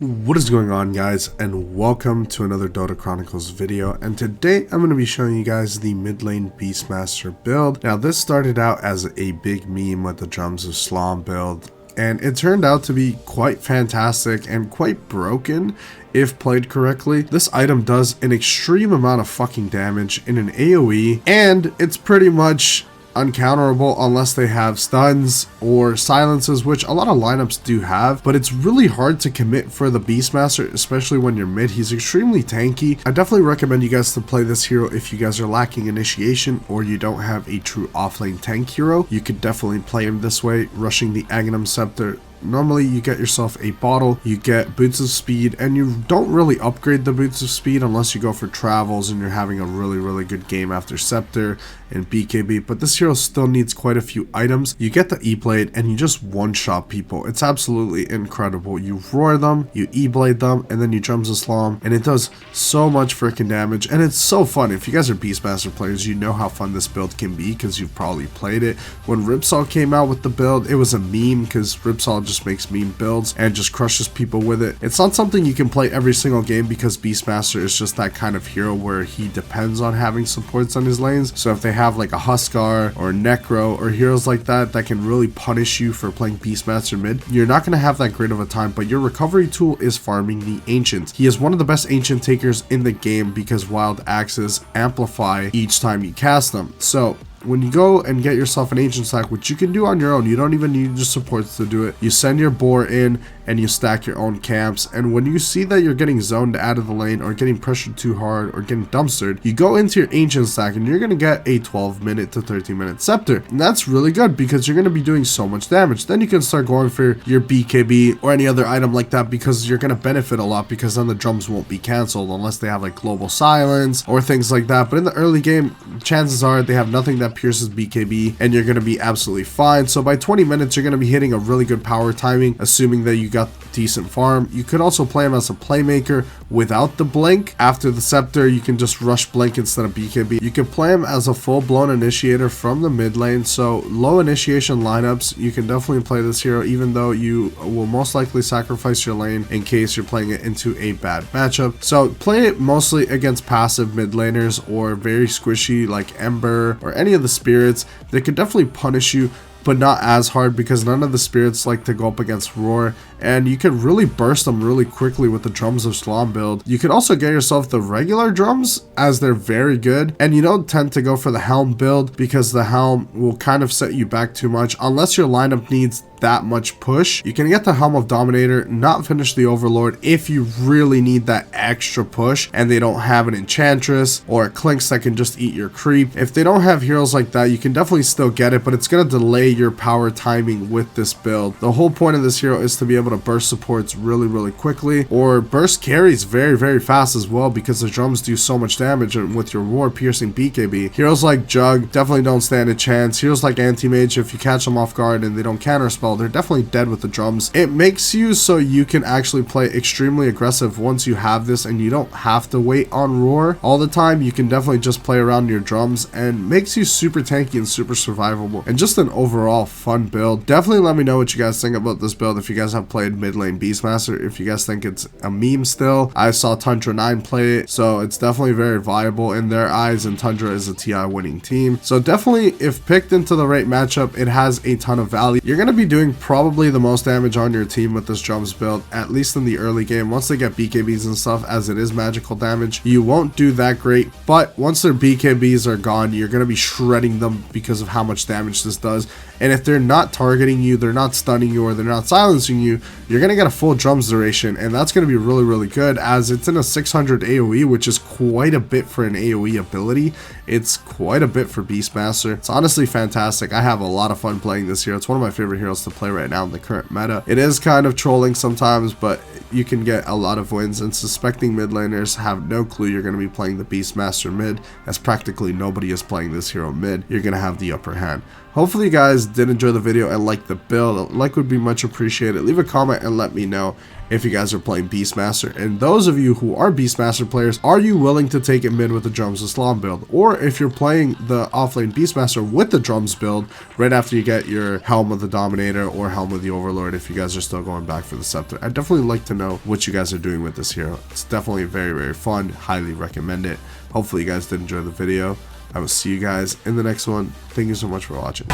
What is going on, guys, and welcome to another Dota Chronicles video. And today I'm going to be showing you guys the mid lane Beastmaster build. Now this started out as a big meme with the drums of slom build, and it turned out to be quite fantastic and quite broken if played correctly. This item does an extreme amount of fucking damage in an AoE, and it's pretty much uncounterable unless they have stuns or silences, which a lot of lineups do have, but it's really hard to commit for the Beastmaster, especially when you're mid. He's extremely tanky. I definitely recommend you guys to play this hero if you guys are lacking initiation or you don't have a true offlane tank hero. You could definitely play him this way, rushing the Aghanim Scepter. Normally you get yourself a bottle, you get boots of speed, and you don't really upgrade the boots of speed unless you go for travels and you're having a really good game after Scepter and BKB. But this hero still needs quite a few items. You get the E-Blade and you just one-shot people. It's absolutely incredible. You roar them, you E-Blade them, and then you drums a slom, and it does so much freaking damage, and it's so fun. If you guys are Beastmaster players, you know how fun this build can be because you've probably played it. When Ripsaw came out with the build, it was a meme because Ripsaw just makes meme builds and just crushes people with it. It's not something you can play every single game because Beastmaster is just that kind of hero where he depends on having supports on his lanes. So if they have like a Huskar or Necro or heroes like that can really punish you for playing Beastmaster mid, you're not going to have that great of a time. But your recovery tool is farming the Ancients. He is one of the best Ancient takers in the game because wild axes amplify each time you cast them. So when you go and get yourself an ancient stack, which you can do on your own, you don't even need your supports to do it. You send your boar in and you stack your own camps, and when you see that you're getting zoned out of the lane or getting pressured too hard or getting dumpstered, you go into your ancient stack and you're going to get a 12-minute to 13-minute scepter, and that's really good because you're going to be doing so much damage. Then you can start going for your BKB or any other item like that because you're going to benefit a lot, because then the drums won't be cancelled unless they have like global silence or things like that. But in the early game, chances are they have nothing that pierces BKB and you're going to be absolutely fine. So by 20 minutes you're going to be hitting a really good power timing, assuming that you got decent farm. You could also play him as a playmaker without the blink. After the scepter, you can just rush blink instead of BKB. You can play him as a full-blown initiator from the mid lane. So low initiation lineups, you can definitely play this hero, even though you will most likely sacrifice your lane in case you're playing it into a bad matchup. So play it mostly against passive mid laners or very squishy like Ember or any of the spirits. They could definitely punish you, but not as hard because none of the spirits like to go up against roar, and you can really burst them really quickly with the drums of slom build. You could also get yourself the regular drums, as they're very good, and you don't tend to go for the helm build because the helm will kind of set you back too much unless your lineup needs that much push. You can get the Helm of Dominator, not finish the Overlord if you really need that extra push and they don't have an Enchantress or a Clinks that can just eat your creep. If they don't have heroes like that, you can definitely still get it, but it's going to delay your power timing with this build. The whole point of this hero is to be able to burst supports really quickly, or burst carries very fast as well, because the drums do so much damage, and with your war piercing BKB, heroes like Jug definitely don't stand a chance. Heroes like Anti-Mage, if you catch them off guard and they don't counter spell, they're definitely dead with the drums. It makes you so you can actually play extremely aggressive once you have this, and you don't have to wait on roar all the time. You can definitely just play around your drums, and makes you super tanky and super survivable, and just an overall fun build. Definitely let me know what you guys think about this build. If you guys have played mid lane Beastmaster, if you guys think it's a meme still. I saw Tundra 9 play it, so it's definitely very viable in their eyes, and Tundra is a TI winning team. So definitely, if picked into the right matchup, it has a ton of value. You're going to be doing probably the most damage on your team with this drums build, at least in the early game. Once they get BKBs and stuff, as it is magical damage, you won't do that great, but once their BKBs are gone, you're going to be shredding them because of how much damage this does. And if they're not targeting you, they're not stunning you, or they're not silencing you, you're going to get a full drums duration, and that's going to be really good, as it's in a 600 AoE, which is quite a bit for an AoE ability. It's quite a bit for Beastmaster. It's honestly fantastic. I have a lot of fun playing this hero. It's one of my favorite heroes to play right now in the current meta. It is kind of trolling sometimes, but you can get a lot of wins, and suspecting mid laners have no clue you're going to be playing the Beastmaster mid, as practically nobody is playing this hero mid. You're going to have the upper hand. Hopefully you guys did enjoy the video and like the build. A like would be much appreciated. Leave a comment and let me know if you guys are playing Beastmaster. And those of you who are Beastmaster players, are you willing to take it mid with the drums of slom build? Or if you're playing the offlane Beastmaster with the drums build right after you get your Helm of the Dominator or Helm of the Overlord, if you guys are still going back for the Scepter. I'd definitely like to know what you guys are doing with this hero. It's definitely very, very fun. Highly recommend it. Hopefully you guys did enjoy the video. I will see you guys in the next one. Thank you so much for watching.